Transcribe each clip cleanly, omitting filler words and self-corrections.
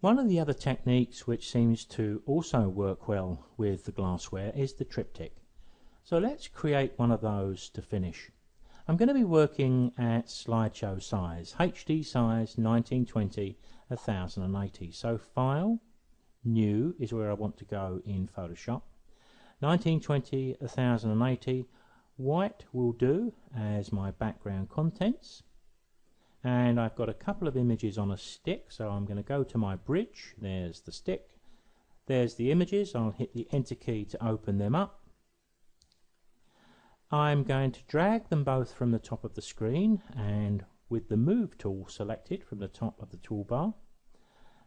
One of the other techniques which seems to also work well with the glassware is the triptych. So let's create one of those to finish. I'm going to be working at slideshow size, HD size 1920 1080. So File, New is where I want to go in Photoshop. 1920 1080, white will do as my background contents. And I've got a couple of images on a stick, so I'm going to go to my bridge. There's the stick. There's the images. I'll hit the Enter key to open them up. I'm going to drag them both from the top of the screen, and with the Move tool selected from the top of the toolbar,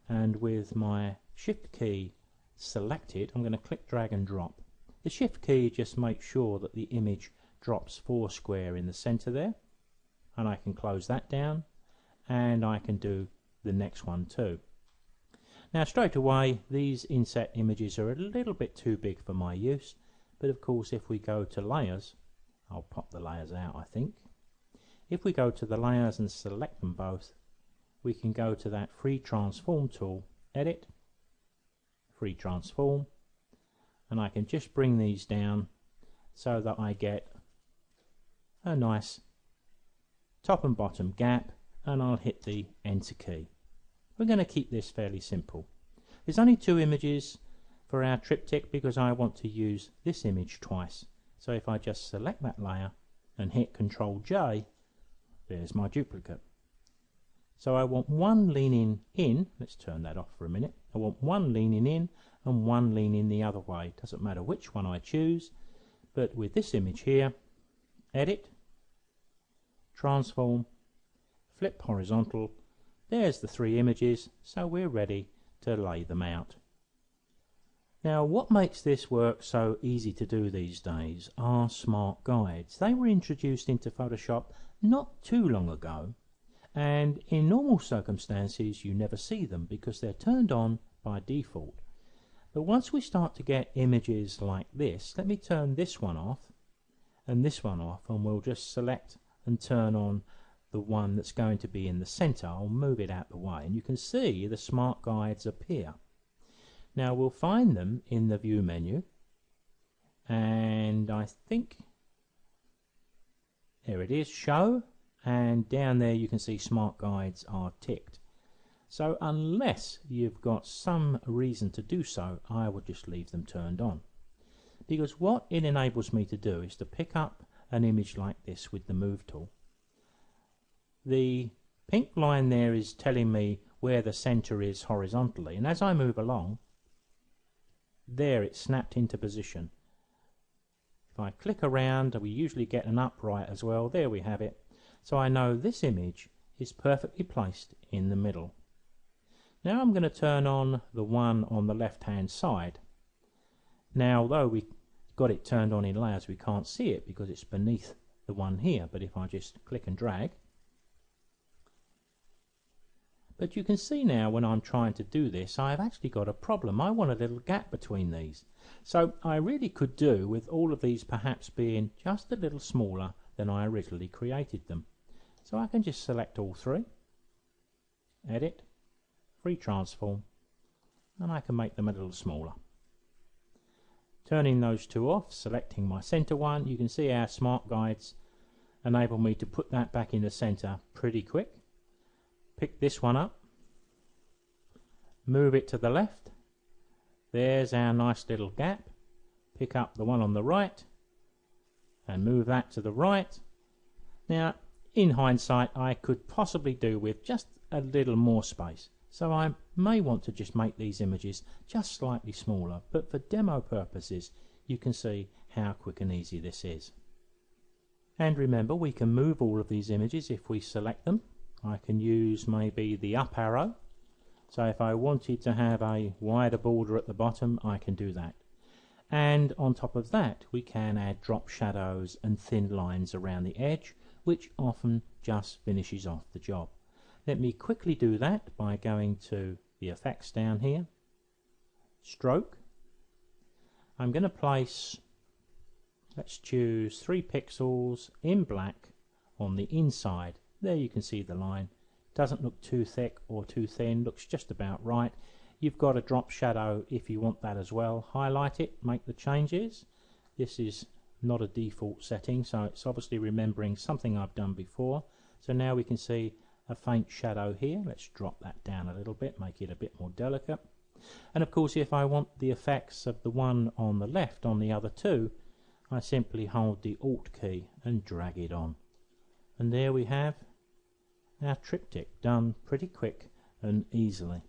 and with my Shift key selected, I'm going to click drag and drop. The Shift key just makes sure that the image drops foursquare in the center there, and I can close that down, and I can do the next one too. Now straight away these inset images are a little bit too big for my use, but of course if we go to layers, I'll pop the layers out I think. If we go to the layers and select them both, we can go to that free transform tool, edit, free transform, and I can just bring these down so that I get a nice top and bottom gap, and I'll hit the Enter key. We're going to keep this fairly simple. There's only two images for our triptych because I want to use this image twice. So if I just select that layer and hit Ctrl J, there's my duplicate. So I want one leaning in, let's turn that off for a minute. I want one leaning in and one leaning the other way. Doesn't matter which one I choose, but with this image here, edit, transform, flip horizontal, there's the three images, so we're ready to lay them out. Now what makes this work so easy to do these days are smart guides. They were introduced into Photoshop not too long ago, and in normal circumstances you never see them because they're turned on by default. But once we start to get images like this, let me turn this one off and this one off, and we'll just select and turn on the one that's going to be in the center. I'll move it out the way and you can see the smart guides appear. Now we'll find them in the view menu, and I think there it is, show, and down there you can see smart guides are ticked. So unless you've got some reason to do so, I would just leave them turned on, because what it enables me to do is to pick up an image like this with the Move tool. The pink line there is telling me where the center is horizontally, and as I move along, there it's snapped into position. If I click around, we usually get an upright as well. There we have it. So I know this image is perfectly placed in the middle. Now I'm going to turn on the one on the left hand side. Now although we got it turned on in layers, we can't see it because it's beneath the one here, but if I just click and drag, but you can see now when I'm trying to do this, I've actually got a problem. I want a little gap between these. So I really could do with all of these perhaps being just a little smaller than I originally created them. So I can just select all three, edit, free transform, and I can make them a little smaller. Turning those two off, selecting my center one, you can see our smart guides enable me to put that back in the center pretty quick. Pick this one up, move it to the left, there's our nice little gap. Pick up the one on the right and move that to the right. Now in hindsight I could possibly do with just a little more space, so I may want to just make these images just slightly smaller, but for demo purposes you can see how quick and easy this is. And remember, we can move all of these images if we select them. I can use maybe the up arrow, so if I wanted to have a wider border at the bottom I can do that. And on top of that we can add drop shadows and thin lines around the edge, which often just finishes off the job. Let me quickly do that by going to the effects down here, stroke. I'm going to place, let's choose 3 pixels in black on the inside. There you can see the line Doesn't look too thick or too thin, looks just about right. You've got a drop shadow if you want that as well. Highlight it, make the changes. This is not a default setting, so it's obviously remembering something I've done before. So now we can see a faint shadow here. Let's drop that down a little bit, make it a bit more delicate. And of course, if I want the effects of the one on the left on the other two, I simply hold the Alt key and drag it on. And there we have our triptych done pretty quick and easily.